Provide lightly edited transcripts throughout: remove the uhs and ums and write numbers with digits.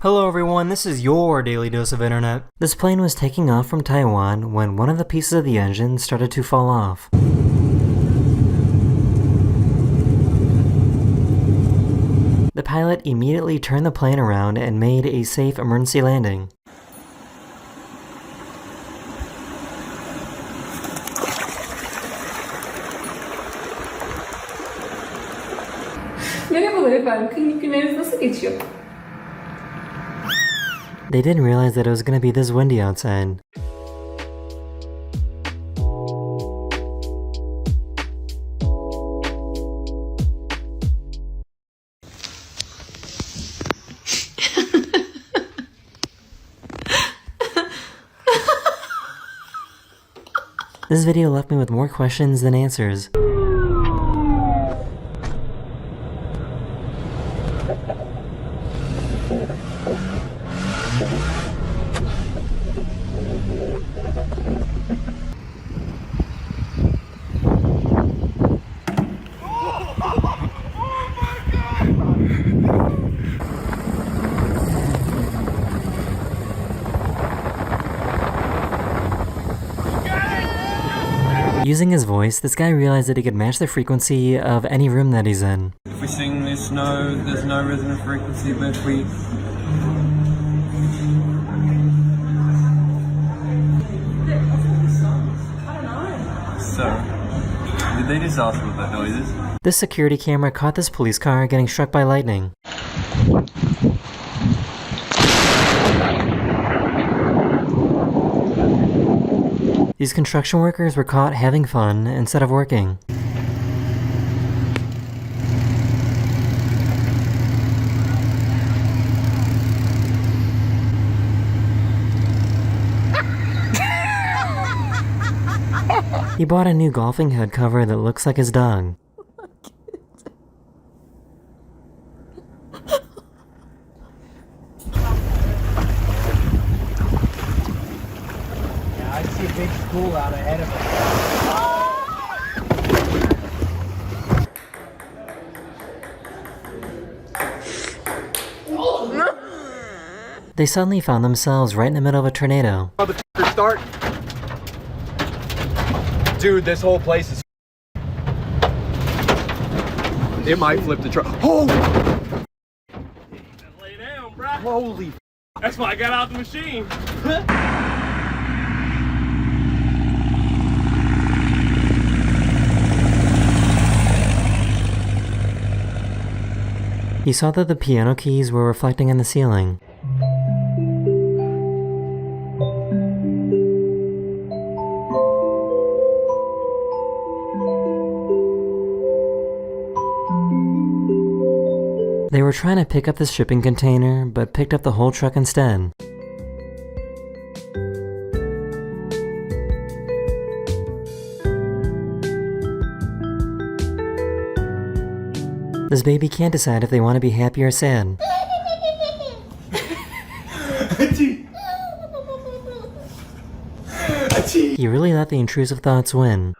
Hello everyone, this is your daily dose of internet. This plane was taking off from Taiwan when one of the pieces of the engine started to fall off. The pilot immediately turned the plane around and made a safe emergency landing. Merhabalar efendim, klinik günleriniz nasıl geçiyor? They didn't realize that it was going to be this windy outside. This video left me with more questions than answers. Using his voice, this guy realized that he could match the frequency of any room that he's in. If we sing this note, there's no resonant frequency, but if we... So, did they just ask what that noise is? This security camera caught this police car getting struck by lightning. These construction workers were caught having fun instead of working. He bought a new golfing head cover that looks like his dog. I see a big school out ahead of us. They suddenly found themselves right in the middle of a tornado. Start. Dude, this whole place is... It might flip the truck. Oh! Lay down, bruh. Holy... That's why I got out the machine. He saw that the piano keys were reflecting on the ceiling. They were trying to pick up this shipping container, but picked up the whole truck instead. This baby can't decide if they want to be happy or sad. He really let the intrusive thoughts win.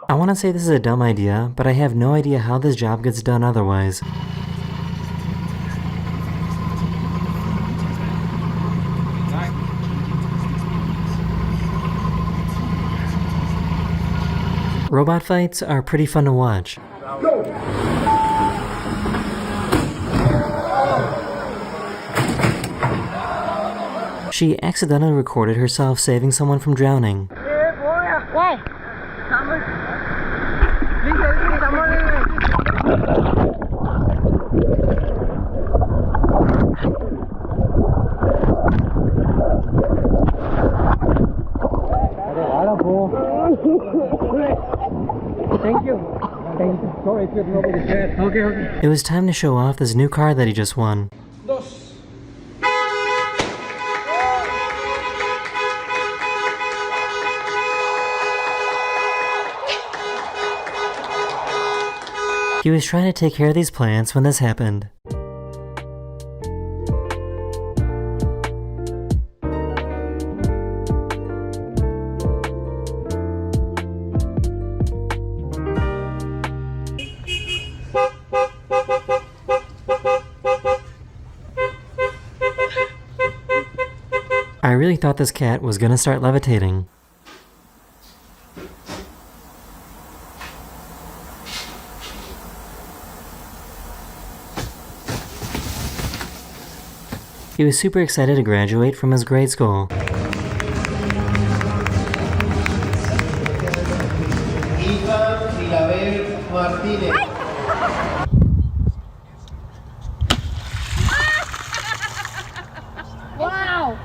I want to say this is a dumb idea, but I have no idea how this job gets done otherwise. Robot fights are pretty fun to watch. She accidentally recorded herself saving someone from drowning. Thank you. Thank you. Sorry if you have nobody said. Okay. It was time to show off this new car that he just won. He was trying to take care of these plants when this happened. I really thought this cat was gonna start levitating. He was super excited to graduate from his grade school. Wow!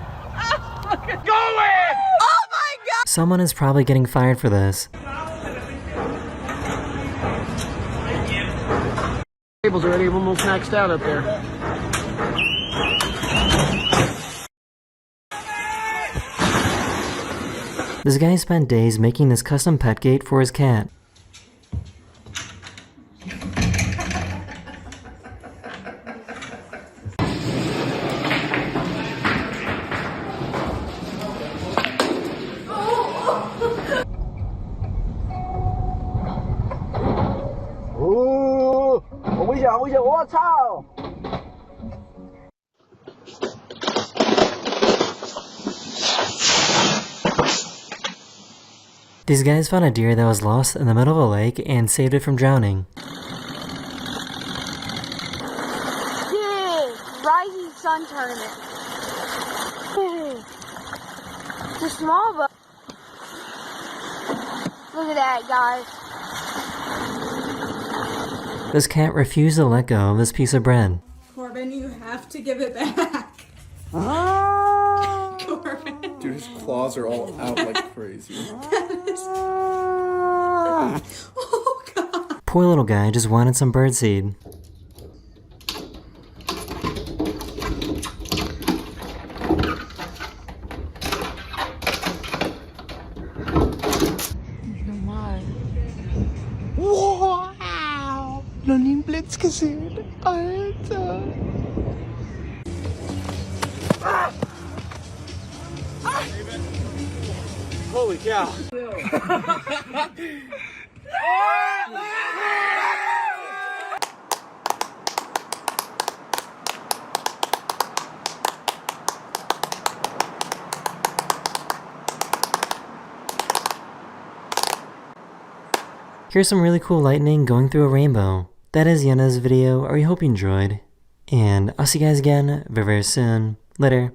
Someone is probably getting fired for this. Table's already almost maxed out up there. This guy spent days making this custom pet gate for his cat. These guys found a deer that was lost in the middle of a lake and saved it from drowning. Dude, Rising Sun Tournament. It's a small boat. Look at that, guys. This cat refused to let go of this piece of bread. Corbin, you have to give it back. Corbin. Dude, his claws are all out like crazy. Oh, God. Poor little guy just wanted some birdseed. Wow! Noch nie einen Blitz gesehen. Alter. Holy cow. Here's some really cool lightning going through a rainbow. That is the end of this video. I hope you enjoyed. And I'll see you guys again very, very soon. Later.